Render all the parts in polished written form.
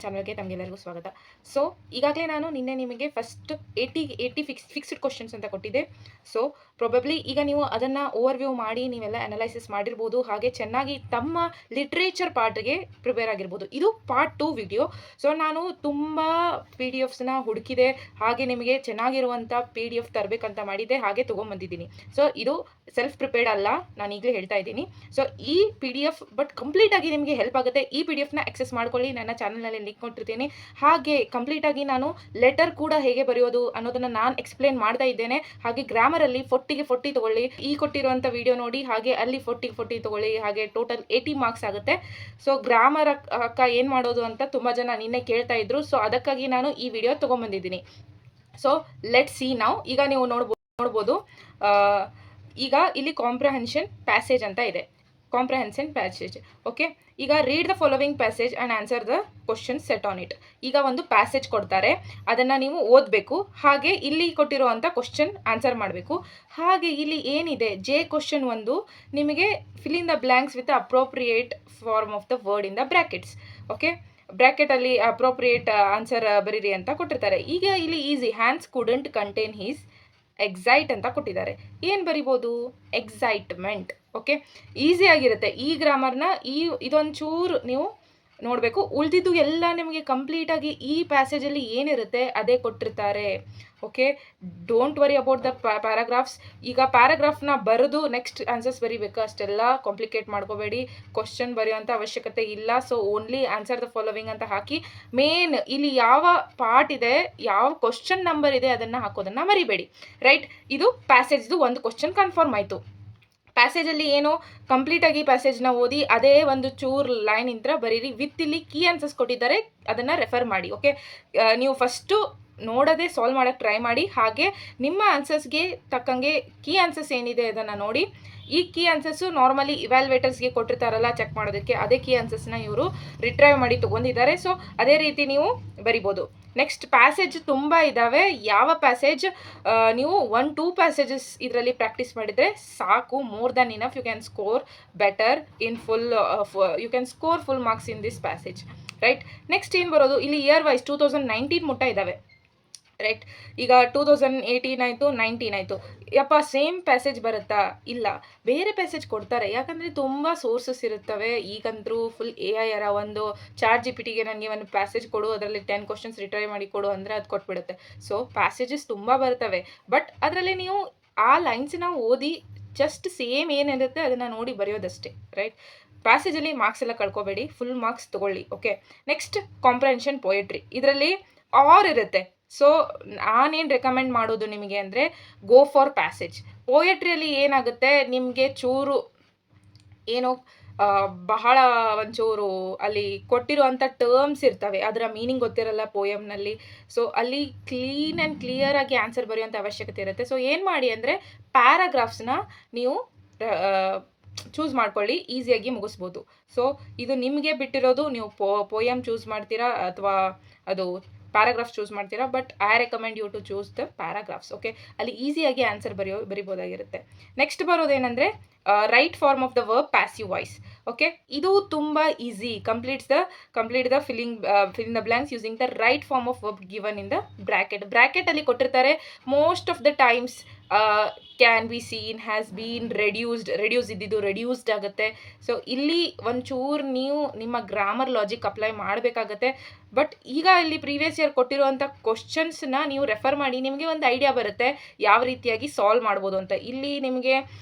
ಚಾನಲ್ಗೆ ತಮಗೆಲ್ಲರಿಗೂ ಸ್ವಾಗತ. ಸೊ ಈಗಾಗಲೇ ನಾನು ನಿನ್ನೆ ನಿಮಗೆ ಫಸ್ಟ್ 80 ಫಿಕ್ಸ್ಡ್ ಕ್ವಶನ್ಸ್ ಅಂತ ಕೊಟ್ಟಿದ್ದೆ. ಸೊ ಪ್ರೊಬಬ್ಲಿ ಈಗ ನೀವು ಅದನ್ನು ಓವರ್ವ್ಯೂ ಮಾಡಿ ನೀವೆಲ್ಲ ಅನಲೈಸಿಸ್ ಮಾಡಿರ್ಬೋದು. ಹಾಗೆ ಚೆನ್ನಾಗಿ ತಮ್ಮ ಲಿಟ್ರೇಚರ್ ಪಾರ್ಟ್ಗೆ ಪ್ರಿಪೇರ್ ಆಗಿರ್ಬೋದು. ಇದು ಪಾರ್ಟ್ 2 ವಿಡಿಯೋ. ಸೊ ನಾನು ತುಂಬ PDF ಹುಡುಕಿದೆ, ಹಾಗೆ ನಿಮಗೆ ಚೆನ್ನಾಗಿರುವಂಥ PDF ತರಬೇಕಂತ ಮಾಡಿದ್ದೆ, ಹಾಗೆ ತೊಗೊಂಬಂದಿದ್ದೀನಿ. ಸೊ ಇದು ಸೆಲ್ಫ್ ಪ್ರಿಪೇರ್ಡ್ ಅಲ್ಲ, ನಾನು ಈಗಲೇ ಹೇಳ್ತಾ ಇದ್ದೀನಿ. ಸೊ ಈ PDF ಬಟ್ ಕಂಪ್ಲೀಟಾಗಿ ನಿಮಗೆ ಹೆಲ್ಪ್ ಆಗುತ್ತೆ. ಈ PDF ಆಕ್ಸೆಸ್ ಮಾಡ್ಕೊಳ್ಳಿ, ನನ್ನ ಚಾನಲ್ನಲ್ಲಿ ಲಿಂಕ್ ಕೊಟ್ಟಿರ್ತೀನಿ. ಹಾಗೆ ಕಂಪ್ಲೀಟಾಗಿ ನಾನು ಲೆಟರ್ ಕೂಡ ಹೇಗೆ ಬರೆಯೋದು ಅನ್ನೋದನ್ನು ನಾನು ಎಕ್ಸ್ಪ್ಲೇನ್ ಮಾಡ್ತಾ ಇದ್ದೇನೆ. ಹಾಗೆ ಗ್ರಾಮರಲ್ಲಿ 40ಗೆ 40 ತೊಗೊಳ್ಳಿ, ಈ ಕೊಟ್ಟಿರುವಂಥ ವಿಡಿಯೋ ನೋಡಿ, ಹಾಗೆ ಅಲ್ಲಿ 40ಗೆ 40 ತೊಗೊಳ್ಳಿ, ಹಾಗೆ ಟೋಟಲ್ 80 ಮಾರ್ಕ್ಸ್ ಆಗುತ್ತೆ. ಸೊ ಗ್ರಾಮರ್ ಅಕ್ಕ ಏನು ಮಾಡೋದು ಅಂತ ತುಂಬ ಜನ ನಿನ್ನೆ ಕೇಳ್ತಾ ಇದ್ರು. ಸೊ ಅದಕ್ಕಾಗಿ ನಾನು ಈ ವಿಡಿಯೋ ತೊಗೊಂಬಂದಿದ್ದೀನಿ. ಸೊ ಲೆಟ್ ಸಿ ನಾವು. ಈಗ ನೀವು ನೋಡ್ಬೋದು ಈಗ ಇಲ್ಲಿ ಕಾಂಪ್ರಹೆನ್ಷನ್ ಪ್ಯಾಸೇಜ್ ಅಂತ ಇದೆ. Comprehension passage, okay. ಈಗ read the following passage and answer the question set on it. ಈಗ ಒಂದು ಪ್ಯಾಸೇಜ್ ಕೊಡ್ತಾರೆ, ಅದನ್ನು ನೀವು ಓದಬೇಕು. ಹಾಗೆ ಇಲ್ಲಿ ಕೊಟ್ಟಿರುವಂಥ ಕ್ವಶನ್ ಆನ್ಸರ್ ಮಾಡಬೇಕು. ಹಾಗೆ ಇಲ್ಲಿ ಏನಿದೆ ಕ್ವಶನ್ ಒಂದು ನಿಮಗೆ fill in the blanks with appropriate form of the word in the brackets, okay. ಬ್ರ್ಯಾಕೆಟಲ್ಲಿ ಅಪ್ರೋಪ್ರಿಯೇಟ್ ಆನ್ಸರ್ ಬರೀರಿ ಅಂತ ಕೊಟ್ಟಿರ್ತಾರೆ. ಈಗ ಇಲ್ಲಿ easy, Hans couldn't contain his excite ಅಂತ ಕೊಟ್ಟಿದ್ದಾರೆ. ಏನು ಬರಿಬೋದು? Excitement, okay. ಈಸಿ ಆಗಿರುತ್ತೆ. ಈ ಗ್ರಾಮರ್ನ ಇದೊಂಚೂರು ನೀವು ನೋಡಬೇಕು. ಉಳಿದಿದ್ದು ಎಲ್ಲ ನಿಮಗೆ ಕಂಪ್ಲೀಟಾಗಿ ಈ ಪ್ಯಾಸೇಜಲ್ಲಿ ಏನಿರುತ್ತೆ ಅದೇ ಕೊಟ್ಟಿರ್ತಾರೆ, okay. Don't worry about the paragraphs. ಈಗ ಪ್ಯಾರಾಗ್ರಾಫ್ನ ಬರೆದು ನೆಕ್ಸ್ಟ್ ಆನ್ಸರ್ಸ್ ಬರೀಬೇಕು, ಅಷ್ಟೆಲ್ಲ ಕಾಂಪ್ಲಿಕೇಟ್ ಮಾಡ್ಕೋಬೇಡಿ. ಕ್ವಶನ್ ಬರೆಯುವಂಥ ಅವಶ್ಯಕತೆ ಇಲ್ಲ. So only answer the following ಅಂತ ಹಾಕಿ, ಮೇನ್ ಇಲ್ಲಿ ಯಾವ ಪಾರ್ಟ್ ಇದೆ, ಯಾವ ಕ್ವಶನ್ ನಂಬರ್ ಇದೆ ಅದನ್ನು ಹಾಕೋದನ್ನು ಮರಿಬೇಡಿ, ರೈಟ್. ಇದು ಪ್ಯಾಸೇಜ್ದು ಒಂದು ಕ್ವಶನ್ ಕನ್ಫರ್ಮ್ ಆಯಿತು. ಪ್ಯಾಸೇಜಲ್ಲಿ ಏನು ಕಂಪ್ಲೀಟಾಗಿ ಪ್ಯಾಸೇಜ್ನ ಓದಿ ಅದೇ ಒಂದು ಚೂರು ಲೈನ್ ಇಂತ್ರ ಬರೀರಿ. ವಿತ್ ಇಲ್ಲಿ ಕೀ ಆನ್ಸರ್ಸ್ ಕೊಟ್ಟಿದ್ದಾರೆ, ಅದನ್ನು ರೆಫರ್ ಮಾಡಿ, ಓಕೆ. ನೀವು ಫಸ್ಟು ನೋಡೋದೇ ಸಾಲ್ವ್ ಮಾಡೋಕ್ಕೆ ಟ್ರೈ ಮಾಡಿ. ಹಾಗೆ ನಿಮ್ಮ ಆನ್ಸರ್ಸ್ಗೆ ತಕ್ಕಂಗೆ ಕೀ ಆನ್ಸರ್ಸ್ ಏನಿದೆ ಅದನ್ನು ನೋಡಿ. ಈ ಕೀ ಆನ್ಸರ್ಸು ನಾರ್ಮಲಿ ಇವ್ಯಾಲ್ಯುವೇಟರ್ಸ್ಗೆ ಕೊಟ್ಟಿರ್ತಾರಲ್ಲ ಚೆಕ್ ಮಾಡೋದಕ್ಕೆ, ಅದೇ ಕೀ ಆನ್ಸರ್ಸ್ನ ಇವರು ರಿಟ್ರೈವ್ ಮಾಡಿ ತೊಗೊಂಡಿದ್ದಾರೆ. ಸೊ ಅದೇ ರೀತಿ ನೀವು ಬರಿಬೋದು. ನೆಕ್ಸ್ಟ್ ಪ್ಯಾಸೇಜ್ ತುಂಬ ಇದ್ದಾವೆ. ಯಾವ ಪ್ಯಾಸೇಜ್ ನೀವು 1-2 ಪ್ಯಾಸೇಜಸ್ ಇದರಲ್ಲಿ ಪ್ರಾಕ್ಟೀಸ್ ಮಾಡಿದರೆ ಸಾಕು. More than enough. You can score better in you can score full marks in this passage, right. Next ಏನು ಬರೋದು, ಇಲ್ಲಿ ಇಯರ್ ವೈಸ್ 2019 ಮುಟ್ಟ ಇದ್ದಾವೆ, ರೈಟ್. ಈಗ 2018 ಆಯಿತು, 19 ಆಯಿತು. ಯಪ್ಪ ಸೇಮ್ ಪ್ಯಾಸೇಜ್ ಬರುತ್ತಾ? ಇಲ್ಲ, ಬೇರೆ ಪ್ಯಾಸೇಜ್ ಕೊಡ್ತಾರೆ. ಯಾಕಂದರೆ ತುಂಬ ಸೋರ್ಸಸ್ ಇರುತ್ತವೆ. ಈಗಂತರೂ ಫುಲ್ AI ಒಂದು ChatGPTಗೆ ನನಗೆ ಒಂದು ಪ್ಯಾಸೇಜ್ ಕೊಡು, ಅದರಲ್ಲಿ 10 ಕ್ವಶನ್ಸ್ ರಿಟ್ರೈವ್ ಮಾಡಿ ಕೊಡು ಅಂದರೆ ಅದು ಕೊಟ್ಬಿಡುತ್ತೆ. ಸೊ ಪ್ಯಾಸೇಜಸ್ ತುಂಬ ಬರ್ತವೆ, ಬಟ್ ಅದರಲ್ಲಿ ನೀವು ಆ ಲೈನ್ಸನ್ನ ಓದಿ ಜಸ್ಟ್ ಸೇಮ್ ಏನಿರುತ್ತೆ ಅದನ್ನು ನೋಡಿ ಬರೆಯೋದಷ್ಟೇ, ರೈಟ್. ಪ್ಯಾಸೇಜಲ್ಲಿ ಮಾರ್ಕ್ಸ್ ಎಲ್ಲ ಕಳ್ಕೊಬೇಡಿ, ಫುಲ್ ಮಾರ್ಕ್ಸ್ ತೊಗೊಳ್ಳಿ, ಓಕೆ. ನೆಕ್ಸ್ಟ್ ಕಾಂಪ್ರಹೆನ್ಷನ್ ಪೊಯೆಟ್ರಿ, ಇದರಲ್ಲಿ ಇರುತ್ತೆ. ಸೊ ನಾನೇನು ರೆಕಮೆಂಡ್ ಮಾಡೋದು ನಿಮಗೆ ಅಂದರೆ ಗೋ ಫಾರ್ ಪ್ಯಾಸೇಜ್. ಪೋಯೆಟ್ರಿಯಲ್ಲಿ ಏನಾಗುತ್ತೆ, ನಿಮಗೆ ಚೂರು ಏನೋ ಬಹಳ ಒಂಚೂರು ಅಲ್ಲಿ ಕೊಟ್ಟಿರುವಂಥ ಟರ್ಮ್ಸ್ ಇರ್ತವೆ, ಅದರ ಮೀನಿಂಗ್ ಗೊತ್ತಿರಲ್ಲ ಪೋಯಮ್ನಲ್ಲಿ. ಸೊ ಅಲ್ಲಿ ಕ್ಲೀನ್ ಆ್ಯಂಡ್ ಕ್ಲಿಯರಾಗಿ ಆನ್ಸರ್ ಬರೆಯುವಂಥ ಅವಶ್ಯಕತೆ ಇರುತ್ತೆ. ಸೊ ಏನು ಮಾಡಿ ಅಂದರೆ ಪ್ಯಾರಾಗ್ರಾಫ್ಸ್ನ ನೀವು ಚೂಸ್ ಮಾಡ್ಕೊಳ್ಳಿ, ಈಸಿಯಾಗಿ ಮುಗಿಸ್ಬೋದು. ಸೊ ಇದು ನಿಮಗೆ ಬಿಟ್ಟಿರೋದು, ನೀವು ಪೋಯಮ್ ಚೂಸ್ ಮಾಡ್ತೀರಾ ಅಥವಾ ಅದು ಪ್ಯಾರಾಗ್ರಾಫ್ಸ್ ಚೂಸ್ ಮಾಡ್ತೀರಾ. But I recommend you to choose the paragraphs, okay. ಅಲ್ಲಿ ಈಸಿಯಾಗಿ ಆನ್ಸರ್ ಬರಿಬೋದಾಗಿರುತ್ತೆ. ನೆಕ್ಸ್ಟ್ ಬರೋದೇನೆಂದರೆ right form of the verb passive voice, okay. ಇದು ತುಂಬ easy. Complete the filling the blanks using the right form of verb given in the ಬ್ರ್ಯಾಕೆಟಲ್ಲಿ ಕೊಟ್ಟಿರ್ತಾರೆ. Most of the times can be seen, has been, reduce ಇದ್ದಿದ್ದು reduced ಆಗುತ್ತೆ. So ಇಲ್ಲಿ ಒಂಚೂರು ನೀವು ನಿಮ್ಮ ಗ್ರಾಮರ್ ಲಾಜಿಕ್ ಅಪ್ಲೈ ಮಾಡಬೇಕಾಗತ್ತೆ. ಬಟ್ ಈಗ ಇಲ್ಲಿ ಪ್ರೀವಿಯಸ್ ಇಯರ್ ಕೊಟ್ಟಿರುವಂಥ ಕ್ವಶನ್ಸ್ನ ನೀವು ರೆಫರ್ ಮಾಡಿ, ನಿಮಗೆ ಒಂದು ಐಡಿಯಾ ಬರುತ್ತೆ ಯಾವ ರೀತಿಯಾಗಿ ಸಾಲ್ವ್ ಮಾಡ್ಬೋದು ಅಂತ. ಇಲ್ಲಿ ನಿಮಗೆ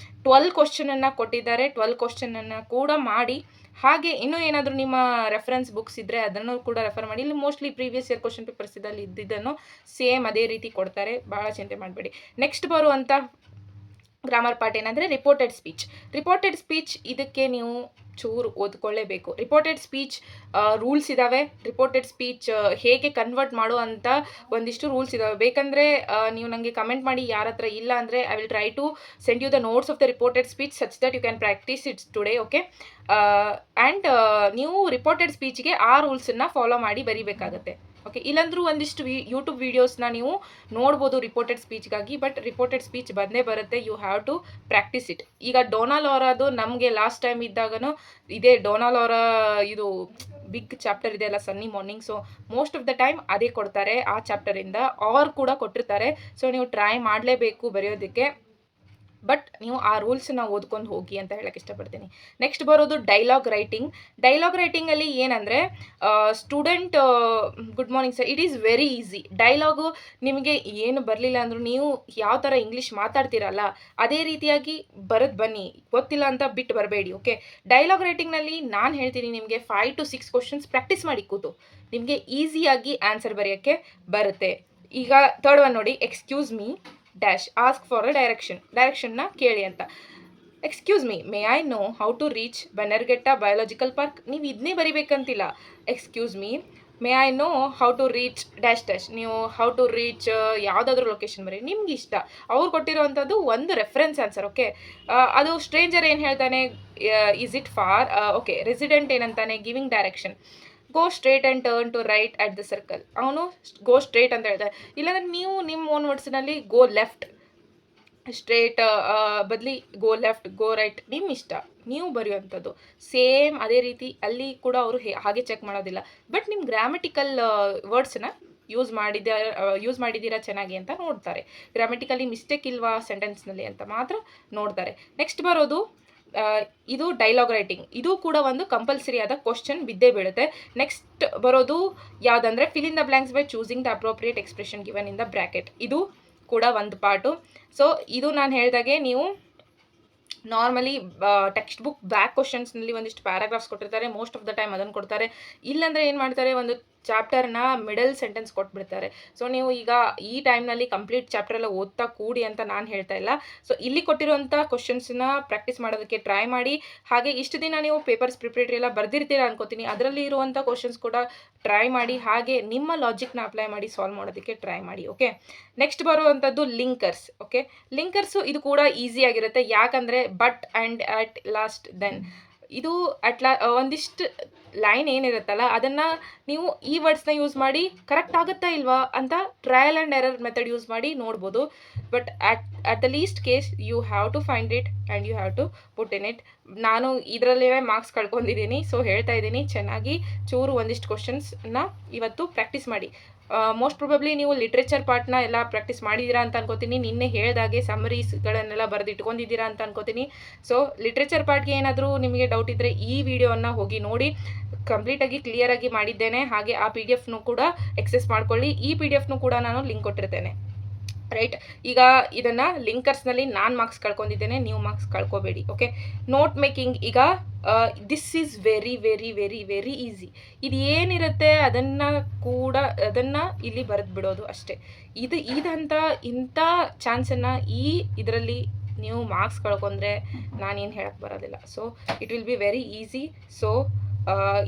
12 ಕ್ವಶನನ್ನು ಕೊಟ್ಟಿದ್ದಾರೆ, 12 ಕ್ವಶನನ್ನು ಕೂಡ ಮಾಡಿ. ಹಾಗೆ ಇನ್ನೂ ಏನಾದರೂ ನಿಮ್ಮ ರೆಫರೆನ್ಸ್ ಬುಕ್ಸ್ ಇದ್ದರೆ ಅದನ್ನು ಕೂಡ ರೆಫರ್ ಮಾಡಿ. ಇಲ್ಲಿ mostly previous year question papers ಇದ್ದಲ್ಲಿ ಇದ್ದಿದ್ದನ್ನು ಸೇಮ್ ಅದೇ ರೀತಿ ಕೊಡ್ತಾರೆ, ಭಾಳ ಚಿಂತೆ ಮಾಡಬೇಡಿ. ನೆಕ್ಸ್ಟ್ ಬರುವಂಥ ಗ್ರಾಮರ್ ಪಾರ್ಟ್ ಏನಂದರೆ ರಿಪೋರ್ಟೆಡ್ ಸ್ಪೀಚ್. ಇದಕ್ಕೆ ನೀವು ಚೂರು ಓದ್ಕೊಳ್ಳೇಬೇಕು. ರಿಪೋರ್ಟೆಡ್ ಸ್ಪೀಚ್ ರೂಲ್ಸ್ ಇದ್ದಾವೆ. ರಿಪೋರ್ಟೆಡ್ ಸ್ಪೀಚ್ ಹೇಗೆ ಕನ್ವರ್ಟ್ ಮಾಡೋ ಅಂತ ಒಂದಿಷ್ಟು ರೂಲ್ಸ್ ಇದ್ದಾವೆ. ಬೇಕಂದರೆ ನೀವು ನನಗೆ ಕಮೆಂಟ್ ಮಾಡಿ, ಯಾರ ಹತ್ರ ಇಲ್ಲ ಅಂದರೆ I will try to send you the notes of the reported speech such that you can practice its today, okay. And ನೀವು ರಿಪೋರ್ಟೆಡ್ ಸ್ಪೀಚ್ಗೆ ಆ ರೂಲ್ಸನ್ನು ಫಾಲೋ ಮಾಡಿ ಬರೀಬೇಕಾಗತ್ತೆ. ಓಕೆ, ಇಲ್ಲಾಂದ್ರೂ ಒಂದಿಷ್ಟು ಯೂಟ್ಯೂಬ್ ವೀಡಿಯೋಸ್ನ ನೀವು ನೋಡ್ಬೋದು ರಿಪೋರ್ಟೆಡ್ ಸ್ಪೀಚ್ಗಾಗಿ, ಬಟ್ ರಿಪೋರ್ಟೆಡ್ ಸ್ಪೀಚ್ ಬಂದೇ ಬರುತ್ತೆ. You have to practice it. ಈಗ ಡೋನಾಲ್ ಅವರದು ನಮಗೆ ಲಾಸ್ಟ್ ಟೈಮ್ ಇದ್ದಾಗನೂ ಇದೇ ಡೋನಾಲ್ ಅವರ ಇದು ಬಿಗ್ ಚಾಪ್ಟರ್ ಇದೆ ಅಲ್ಲ ಸನ್ನಿ morning, so most of the time ಅದೇ ಕೊಡ್ತಾರೆ ಆ ಚಾಪ್ಟರಿಂದ, ಆರ್ ಕೂಡ ಕೊಟ್ಟಿರ್ತಾರೆ. ಸೊ ನೀವು ಟ್ರೈ ಮಾಡಲೇಬೇಕು ಬರೆಯೋದಕ್ಕೆ, ಬಟ್ ನೀವು ಆ ರೂಲ್ಸನ್ನ ಓದ್ಕೊಂಡು ಹೋಗಿ ಅಂತ ಹೇಳಕ್ಕೆ ಇಷ್ಟಪಡ್ತೀನಿ. ನೆಕ್ಸ್ಟ್ ಬರೋದು ಡೈಲಾಗ್ ರೈಟಿಂಗ್. ಡೈಲಾಗ್ ರೈಟಿಂಗಲ್ಲಿ ಏನಂದರೆ student good morning sir, it is very easy. Dialogue ನಿಮಗೆ ಏನು ಬರಲಿಲ್ಲ ಅಂದರೂ ನೀವು ಯಾವ ಥರ ಇಂಗ್ಲೀಷ್ ಮಾತಾಡ್ತೀರಲ್ಲ ಅದೇ ರೀತಿಯಾಗಿ ಬರೋದು ಬನ್ನಿ, ಗೊತ್ತಿಲ್ಲ ಅಂತ ಬಿಟ್ಟು ಬರಬೇಡಿ. ಓಕೆ, ಡೈಲಾಗ್ ರೈಟಿಂಗ್ನಲ್ಲಿ ನಾನು ಹೇಳ್ತೀನಿ ನಿಮಗೆ 5 to 6 ಕ್ವಶನ್ಸ್ ಪ್ರಾಕ್ಟೀಸ್ ಮಾಡಿ ಕೂತು ನಿಮಗೆ ಈಸಿಯಾಗಿ ಆನ್ಸರ್ ಬರೆಯೋಕ್ಕೆ ಬರುತ್ತೆ. ಈಗ ಥರ್ಡ್ ಒನ್ ನೋಡಿ, excuse me dash ask for a ಡೈರೆಕ್ಷನ್ನ ಕೇಳಿ ಅಂತ. Excuse me, may I know how to reach Bannerghatta biological park. ನೀವು ಇದನ್ನೇ ಬರಿಬೇಕಂತಿಲ್ಲ. Excuse me, may I know how to reach dash dash. ನೀವು ಹೌ ಟು ರೀಚ್ ಯಾವುದಾದ್ರೂ location ಬರೀ, ನಿಮ್ಗೆ ಇಷ್ಟ. ಅವ್ರು ಕೊಟ್ಟಿರೋವಂಥದ್ದು ಒಂದು ರೆಫರೆನ್ಸ್ ಆನ್ಸರ್. ಓಕೆ, ಅದು ಸ್ಟ್ರೇಂಜರ್ ಏನು ಹೇಳ್ತಾನೆ, is it for. Okay, resident ಏನಂತಾನೆ, giving direction, go straight and turn to right at the circle. ಅವನು ಗೋ ಸ್ಟ್ರೇಟ್ ಅಂತ ಹೇಳ್ತಾರೆ. ಇಲ್ಲಾಂದರೆ ನೀವು ನಿಮ್ಮ ಓನ್ ವರ್ಡ್ಸ್ನಲ್ಲಿ ಗೋ ಲೆಫ್ಟ್, ಸ್ಟ್ರೇಟ್ ಬದಲಿ ಗೋ ಲೆಫ್ಟ್, ಗೋ ರೈಟ್, ನಿಮ್ಮ ಇಷ್ಟ, ನೀವು ಬರೆಯುವಂಥದ್ದು ಸೇಮ್ ಅದೇ ರೀತಿ. ಅಲ್ಲಿ ಕೂಡ ಅವರು ಹಾಗೆ ಚೆಕ್ ಮಾಡೋದಿಲ್ಲ, ಬಟ್ ನಿಮ್ಮ ಗ್ರಾಮೆಟಿಕಲ್ ವರ್ಡ್ಸನ್ನ ಯೂಸ್ ಮಾಡಿದ್ದೀರಾ ಚೆನ್ನಾಗಿ ಅಂತ ನೋಡ್ತಾರೆ. ಗ್ರಾಮೆಟಿಕಲಿ ಮಿಸ್ಟೇಕ್ ಇಲ್ವಾ ಸೆಂಟೆನ್ಸ್ನಲ್ಲಿ ಅಂತ ಮಾತ್ರ ನೋಡ್ತಾರೆ. ನೆಕ್ಸ್ಟ್ ಬರೋದು ಇದು ಡೈಲಾಗ್ ರೈಟಿಂಗ್. ಇದು ಕೂಡ ಒಂದು ಕಂಪಲ್ಸರಿ ಆದ ಕ್ವಶನ್ ಬಿದ್ದೇ ಬೀಳುತ್ತೆ. ನೆಕ್ಸ್ಟ್ ಬರೋದು ಯಾವುದಂದರೆ fill in the blanks by choosing the appropriate expression given in the bracket. ಇದು ಕೂಡ ಒಂದು ಪಾರ್ಟು. ಸೊ ಇದು ನಾನು ಹೇಳಿದಾಗೆ ನೀವು ನಾರ್ಮಲಿ ಟೆಕ್ಸ್ಟ್ ಬುಕ್ ಬ್ಯಾಕ್ ಕ್ವಶನ್ಸ್ನಲ್ಲಿ ಒಂದಿಷ್ಟು ಪ್ಯಾರಾಗ್ರಾಫ್ಸ್ ಕೊಟ್ಟಿರ್ತಾರೆ, ಮೋಸ್ಟ್ ಆಫ್ ದ ಟೈಮ್ ಅದನ್ನು ಕೊಡ್ತಾರೆ. ಇಲ್ಲಾಂದರೆ ಏನು ಮಾಡ್ತಾರೆ, ಒಂದು ಚಾಪ್ಟರ್ನ ಮಿಡಲ್ ಸೆಂಟೆನ್ಸ್ ಕೊಟ್ಬಿಡ್ತಾರೆ. ಸೊ ನೀವು ಈಗ ಈ ಟೈಮ್ನಲ್ಲಿ ಕಂಪ್ಲೀಟ್ ಚಾಪ್ಟರ್ ಎಲ್ಲ ಓದ್ತಾ ಕೂಡಿ ಅಂತ ನಾನು ಹೇಳ್ತಾ ಇಲ್ಲ. ಸೊ ಇಲ್ಲಿ ಕೊಟ್ಟಿರುವಂಥ ಕ್ವಶನ್ಸ್ನ ಪ್ರಾಕ್ಟೀಸ್ ಮಾಡೋದಕ್ಕೆ ಟ್ರೈ ಮಾಡಿ. ಹಾಗೆ ಇಷ್ಟು ದಿನ ನೀವು ಪೇಪರ್ಸ್ ಪ್ರಿಪ್ರೇಟರಿ ಎಲ್ಲ ಬರೆದಿರ್ತೀರ ಅನ್ಕೋತೀನಿ, ಅದರಲ್ಲಿ ಇರುವಂಥ ಕ್ವಶನ್ಸ್ ಕೂಡ ಟ್ರೈ ಮಾಡಿ. ಹಾಗೆ ನಿಮ್ಮ ಲಾಜಿಕ್ನ ಅಪ್ಲೈ ಮಾಡಿ ಸಾಲ್ವ್ ಮಾಡೋದಕ್ಕೆ ಟ್ರೈ ಮಾಡಿ. ಓಕೆ, ನೆಕ್ಸ್ಟ್ ಬರುವಂಥದ್ದು ಲಿಂಕರ್ಸ್. ಓಕೆ, ಲಿಂಕರ್ಸು ಇದು ಕೂಡ ಈಸಿಯಾಗಿರುತ್ತೆ. ಯಾಕಂದರೆ but and at last then, ಇದು ಒಂದಿಷ್ಟು ಲೈನ್ ಏನಿರುತ್ತಲ್ಲ ಅದನ್ನು ನೀವು ಈ ವರ್ಡ್ಸ್ನ ಯೂಸ್ ಮಾಡಿ ಕರೆಕ್ಟ್ ಆಗುತ್ತಾ ಇಲ್ವಾ ಅಂತ trial and error method use ಮಾಡಿ ನೋಡ್ಬೋದು. But at the least case you have to find it and you have to put in it. ನಾನು ಇದರಲ್ಲೇ ಮಾರ್ಕ್ಸ್ ಕಳ್ಕೊಂಡಿದ್ದೀನಿ. ಸೊ ಹೇಳ್ತಾ ಇದ್ದೀನಿ, ಚೆನ್ನಾಗಿ ಚೂರು ಒಂದಿಷ್ಟು ಕ್ವಶನ್ಸ್ನ ಇವತ್ತು ಪ್ರಾಕ್ಟೀಸ್ ಮಾಡಿ. ಮೋಸ್ಟ್ ಪ್ರೊಬಬ್ಲಿ ನೀವು ಲಿಟ್ರೇಚರ್ ಪಾರ್ಟ್ನ ಎಲ್ಲ ಪ್ರಾಕ್ಟೀಸ್ ಮಾಡಿದ್ದೀರಾ ಅಂತ ಅನ್ಕೋತೀನಿ. ನಿನ್ನೆ ಹೇಳಿದಾಗೆ ಸಮ್ಮರೀಸ್ಗಳನ್ನೆಲ್ಲ ಬರೆದು ಇಟ್ಕೊಂಡಿದ್ದೀರಾ ಅಂತ ಅನ್ಕೋತೀನಿ. ಸೊ ಲಿಟ್ರೇಚರ್ ಪಾರ್ಟ್ಗೆ ಏನಾದರೂ ನಿಮಗೆ ಡೌಟ್ ಇದ್ದರೆ ಈ ವಿಡಿಯೋನ ಹೋಗಿ ನೋಡಿ, ಕಂಪ್ಲೀಟಾಗಿ ಕ್ಲಿಯರಾಗಿ ಮಾಡಿದ್ದೇನೆ. ಹಾಗೆ ಆ PDF ಕೂಡ ಎಕ್ಸೆಸ್ ಮಾಡ್ಕೊಳ್ಳಿ. ಈ PDF ಕೂಡ ನಾನು ಲಿಂಕ್ ಕೊಟ್ಟಿರ್ತೇನೆ. ರೈಟ್, ಈಗ ಇದನ್ನು ಲಿಂಕರ್ಸ್ನಲ್ಲಿ ನಾನು ಮಾರ್ಕ್ಸ್ ಕಳ್ಕೊಂಡಿದ್ದೇನೆ, ನೀವು ಮಾರ್ಕ್ಸ್ ಕಳ್ಕೊಬೇಡಿ. Okay, note making. ಈಗ this is very very very very easy. ಇದು ಏನಿರುತ್ತೆ ಅದನ್ನು ಇಲ್ಲಿ ಬರೆದು ಬಿಡೋದು ಅಷ್ಟೇ. ಇದಂತ ಇಂಥ ಚಾನ್ಸನ್ನು ಇದರಲ್ಲಿ ನೀವು ಮಾರ್ಕ್ಸ್ ಕಳ್ಕೊಂಡ್ರೆ ನಾನೇನು ಹೇಳಕ್ಕೆ ಬರೋದಿಲ್ಲ. So it will be very easy. So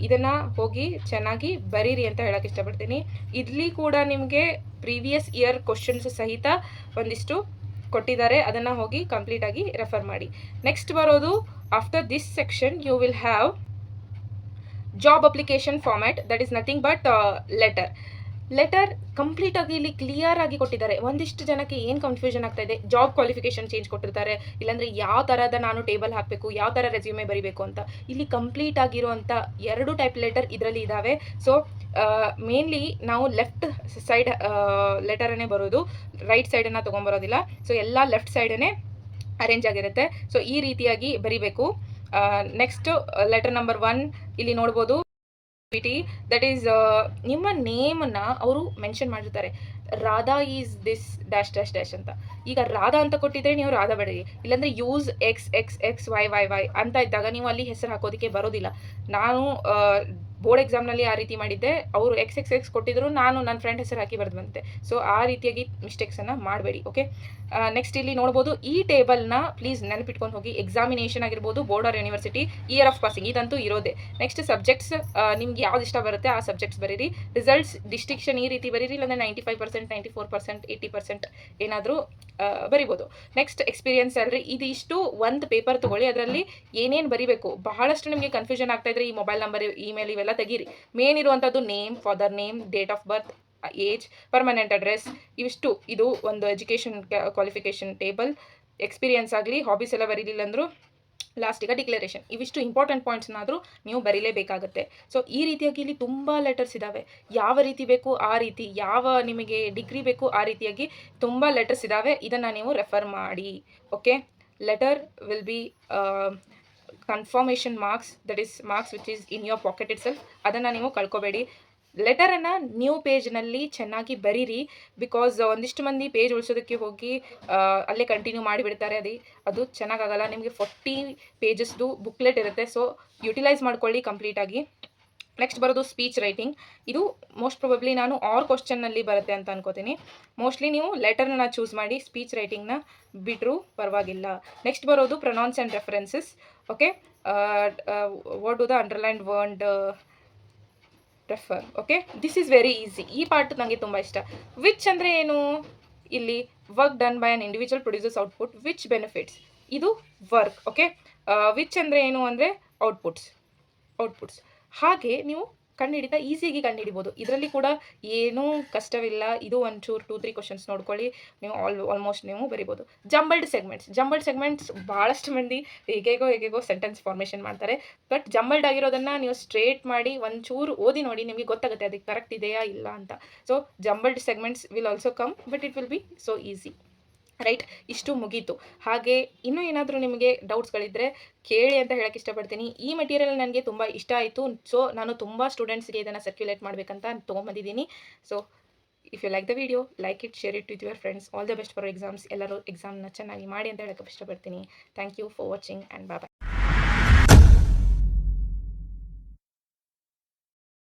ಇದನ್ನು ಹೋಗಿ ಚೆನ್ನಾಗಿ ಬರೀರಿ ಅಂತ ಹೇಳಕ್ಕೆ ಇಷ್ಟಪಡ್ತೀನಿ. ಇಲ್ಲಿ ಕೂಡ ನಿಮಗೆ ಪ್ರೀವಿಯಸ್ ಇಯರ್ ಕ್ವಶನ್ಸ್ ಸಹಿತ ಒಂದಿಷ್ಟು ಕೊಟ್ಟಿದ್ದಾರೆ, ಅದನ್ನು ಹೋಗಿ ಕಂಪ್ಲೀಟಾಗಿ ರೆಫರ್ ಮಾಡಿ. ನೆಕ್ಸ್ಟ್ ಬರೋದು, after this section you will have job application format. That is nothing but letter ಕಂಪ್ಲೀಟಾಗಿ ಇಲ್ಲಿ ಕ್ಲಿಯರ್ ಆಗಿ ಕೊಟ್ಟಿದ್ದಾರೆ. ಒಂದಿಷ್ಟು ಜನಕ್ಕೆ ಏನು ಕನ್ಫ್ಯೂಷನ್ ಆಗ್ತಾ ಇದೆ, ಜಾಬ್ ಕ್ವಾಲಿಫಿಕೇಷನ್ ಚೇಂಜ್ ಕೊಟ್ಟಿರ್ತಾರೆ, ಇಲ್ಲಾಂದರೆ ಯಾವ ಥರದ ನಾನು ಟೇಬಲ್ ಹಾಕಬೇಕು, ಯಾವ ಥರ ರೆಸ್ಯೂಮೆ ಬರೀಬೇಕು ಅಂತ. ಇಲ್ಲಿ ಕಂಪ್ಲೀಟ್ ಆಗಿರುವಂಥ 2 ಟೈಪ್ ಲೆಟರ್ ಇದರಲ್ಲಿ ಇದ್ದಾವೆ. ಸೊ ಮೇನ್ಲಿ ನಾವು ಲೆಫ್ಟ್ ಸೈಡ್ ಲೆಟರನ್ನೇ ಬರೋದು, ರೈಟ್ ಸೈಡನ್ನು ತೊಗೊಂಬರೋದಿಲ್ಲ. ಸೊ ಎಲ್ಲ ಲೆಫ್ಟ್ ಸೈಡನ್ನೇ ಅರೇಂಜ್ ಆಗಿರುತ್ತೆ. ಸೊ ಈ ರೀತಿಯಾಗಿ ಬರೀಬೇಕು. ನೆಕ್ಸ್ಟ್ ಲೆಟರ್ ನಂಬರ್ 1 ಇಲ್ಲಿ ನೋಡ್ಬೋದು, ದಟ್ ಈಸ್ ನಿಮ್ಮ ನೇಮನ್ನು ಅವರು ಮೆನ್ಷನ್ ಮಾಡಿರ್ತಾರೆ. Radha is this dash dash dash ಅಂತ. ಈಗ ರಾಧಾ ಅಂತ ಕೊಟ್ಟಿದ್ರೆ ನೀವು ರಾಧಾ ಬೇಡಿ, ಇಲ್ಲಾಂದರೆ ಯೂಸ್ XXXYYY ಅಂತ ಇದ್ದಾಗ ನೀವು ಅಲ್ಲಿ ಹೆಸರು ಹಾಕೋದಕ್ಕೆ ಬರೋದಿಲ್ಲ. ನಾನು ಬೋರ್ಡ್ ಎಕ್ಸಾಮ್ನಲ್ಲಿ ಆ ರೀತಿ ಮಾಡಿದ್ದೆ. ಅವರು XXX ಕೊಟ್ಟಿದ್ರು, ನಾನು ನನ್ನ ಫ್ರೆಂಡ್ ಹೆಸರು ಹಾಕಿ ಬರೆದು ಬಂತೆ. ಸೊ ಆ ರೀತಿಯಾಗಿ ಮಿಸ್ಟೇಕ್ಸನ್ನು ಮಾಡಬೇಡಿ. ಓಕೆ, ನೆಕ್ಸ್ಟ್ ಇಲ್ಲಿ ನೋಡ್ಬೋದು, ಈ ಟೇಬಲ್ನ ಪ್ಲೀಸ್ ನೆನಪಿಟ್ಕೊಂಡು ಹೋಗಿ. ಎಕ್ಸಾಮಿನೇಷನ್ ಆಗಿರ್ಬೋದು, board or university, year of passing, ಇದಂತೂ ಇರೋದೆ. ನೆಕ್ಸ್ಟ್ ಸಬ್ಜೆಕ್ಟ್ಸ್, ನಿಮ್ಗೆ ಯಾವ್ದು ಇಷ್ಟ ಬರುತ್ತೆ ಆ ಸಬ್ಜೆಕ್ಟ್ಸ್ ಬರೀರಿ. ರಿಸಲ್ಟ್ಸ್ ಡಿಸ್ಟಿಂಕ್ಷನ್ ಈ ರೀತಿ ಬರೀರಿ, ಇಲ್ಲಾಂದರೆ 95%, 94%, 80% ಏನಾದರೂ ಬರಿಬೋದು. ನೆಕ್ಸ್ಟ್ ಎಕ್ಸ್ಪೀರಿಯನ್ಸ್ ಸ್ಯಾಲ್ರಿ ಇದಿಷ್ಟು ಒಂದು ಪೇಪರ್ ತೊಗೊಳ್ಳಿ. ಅದರಲ್ಲಿ ಏನೇನು ಬರಿಬೇಕು, ಬಹಳಷ್ಟು ನಿಮಗೆ ಕನ್ಫ್ಯೂಷನ್ ಆಗ್ತಾಯಿದ್ರೆ ಈ ಮೊಬೈಲ್ ನಂಬರ್, ಇಮೇಲ್ ಇವೆಲ್ಲ ತೆಗೀರಿ. ಮೇನ್ ಇರುವಂಥದ್ದು name, father name, date of birth, age, permanent address, ಇವಿಷ್ಟು. ಇದು ಒಂದು ಎಜುಕೇಷನ್ ಕ್ವಾಲಿಫಿಕೇಷನ್ ಟೇಬಲ್. ಎಕ್ಸ್ಪೀರಿಯನ್ಸ್ ಆಗಲಿ, ಹಾಬೀಸ್ ಎಲ್ಲ ಬರೀಲಿಲ್ಲ ಅಂದರೂ ಲಾಸ್ಟಿಗೆ ಡಿಕ್ಲರೇಷನ್. ಇವಿಷ್ಟು ಇಂಪಾರ್ಟೆಂಟ್ ಪಾಯಿಂಟ್ಸ್ನಾದರೂ ನೀವು ಬರೀಲೇಬೇಕಾಗುತ್ತೆ. ಸೊ ಈ ರೀತಿಯಾಗಿ ಇಲ್ಲಿ ತುಂಬ ಲೆಟರ್ಸ್ ಇದ್ದಾವೆ. ಯಾವ ರೀತಿ ಬೇಕು ಆ ರೀತಿ, ಯಾವ ನಿಮಗೆ ಡಿಗ್ರಿ ಬೇಕು ಆ ರೀತಿಯಾಗಿ ತುಂಬ ಲೆಟರ್ಸ್ ಇದ್ದಾವೆ. ಇದನ್ನು ನೀವು ರೆಫರ್ ಮಾಡಿ. Okay, letter will be confirmation marks, that is marks which is in your pocket itself. ಅದನ್ನು ನೀವು ಕಳ್ಕೊಬೇಡಿ. ಲೆಟರನ್ನು ನ್ಯೂ ಪೇಜ್ನಲ್ಲಿ ಚೆನ್ನಾಗಿ ಬರೀರಿ. ಬಿಕಾಸ್ ಒಂದಿಷ್ಟು ಮಂದಿ ಪೇಜ್ ಉಳಿಸೋದಕ್ಕೆ ಹೋಗಿ ಅಲ್ಲೇ ಕಂಟಿನ್ಯೂ ಮಾಡಿಬಿಡ್ತಾರೆ. ಅದು ಚೆನ್ನಾಗಾಗಲ್ಲ. ನಿಮಗೆ 40 ಪೇಜಸ್ದು ಬುಕ್ಲೆಟ್ ಇರುತ್ತೆ. ಸೊ ಯುಟಿಲೈಸ್ ಮಾಡ್ಕೊಳ್ಳಿ ಕಂಪ್ಲೀಟಾಗಿ. ನೆಕ್ಸ್ಟ್ ಬರೋದು ಸ್ಪೀಚ್ ರೈಟಿಂಗ್. ಇದು ಮೋಸ್ಟ್ ಪ್ರೊಬಬ್ಲಿ ನಾನು ಆರ್ ಕ್ವಶನ್ನಲ್ಲಿ ಬರುತ್ತೆ ಅಂತ ಅನ್ಕೋತೀನಿ. ಮೋಸ್ಟ್ಲಿ ನೀವು ಲೆಟರ್ನ ಚೂಸ್ ಮಾಡಿ, ಸ್ಪೀಚ್ ರೈಟಿಂಗ್ನ ಬಿಟ್ಟರು ಪರವಾಗಿಲ್ಲ. ನೆಕ್ಸ್ಟ್ ಬರೋದು pronouns and references. Okay, what do the underlined word refer. Okay, this is very easy. ಈ ಪಾರ್ಟ್ ನನಗೆ ತುಂಬ ಇಷ್ಟ. ವಿಚ್ ಅಂದರೆ ಏನು, ಇಲ್ಲಿ work done by an individual producers output which benefits, ಇದು ವರ್ಕ್. ಓಕೆ, ವಿಚ್ ಅಂದರೆ ಏನು ಅಂದರೆ ಔಟ್ಪುಟ್ಸ್. ಹಾಗೆ ನೀವು ಕಂಡುಹಿಡಿತಾ ಈಸಿಯಾಗಿ ಕಂಡುಹಿಡಿಬೋದು. ಇದರಲ್ಲಿ ಕೂಡ ಏನೂ ಕಷ್ಟವಿಲ್ಲ. ಇದು ಒಂಚೂರು 2-3 ಕ್ವಶನ್ಸ್ ನೋಡ್ಕೊಳ್ಳಿ, ನೀವು ಆಲ್ಮೋಸ್ಟ್ ನೀವು ಬರಿಬೋದು. ಜಂಬಲ್ಡ್ ಸೆಗ್ಮೆಂಟ್ಸ್ ಭಾಳಷ್ಟು ಮಂದಿ ಹೇಗೇಗೋ ಸೆಂಟೆನ್ಸ್ ಫಾರ್ಮೇಷನ್ ಮಾಡ್ತಾರೆ. ಬಟ್ ಜಂಬಲ್ಡ್ ಆಗಿರೋದನ್ನು ನೀವು ಸ್ಟ್ರೇಟ್ ಮಾಡಿ ಒಂಚೂರು ಓದಿ ನೋಡಿ, ನಿಮಗೆ ಗೊತ್ತಾಗುತ್ತೆ ಅದಕ್ಕೆ ಕರೆಕ್ಟ್ ಇದೆಯಾ ಇಲ್ಲ ಅಂತ. So jumbled segments will also come, but it will be so easy. Right, ಇಷ್ಟು ಮುಗೀತು. ಹಾಗೆ ಇನ್ನೂ ಏನಾದರೂ ನಿಮಗೆ ಡೌಟ್ಸ್ಗಳಿದ್ದರೆ ಕೇಳಿ ಅಂತ ಹೇಳಕ್ಕೆ ಇಷ್ಟಪಡ್ತೀನಿ. ಈ ಮೆಟೀರಿಯಲ್ ನನಗೆ ತುಂಬ ಇಷ್ಟ ಆಯಿತು. ಸೊ ನಾನು ತುಂಬ ಸ್ಟೂಡೆಂಟ್ಸ್ಗೆ ಇದನ್ನು ಸರ್ಕ್ಯುಲೇಟ್ ಮಾಡಬೇಕಂತ ತೊಗೊಂಬಂದಿದ್ದೀನಿ. So if you like the video, like it, share it with your friends. All the best for exams. ಎಲ್ಲರೂ ಎಕ್ಸಾಮ್ನ ಚೆನ್ನಾಗಿ ಮಾಡಿ ಅಂತ ಹೇಳಕ್ಕೆ ಇಷ್ಟಪಡ್ತೀನಿ. Thank you for watching and bye.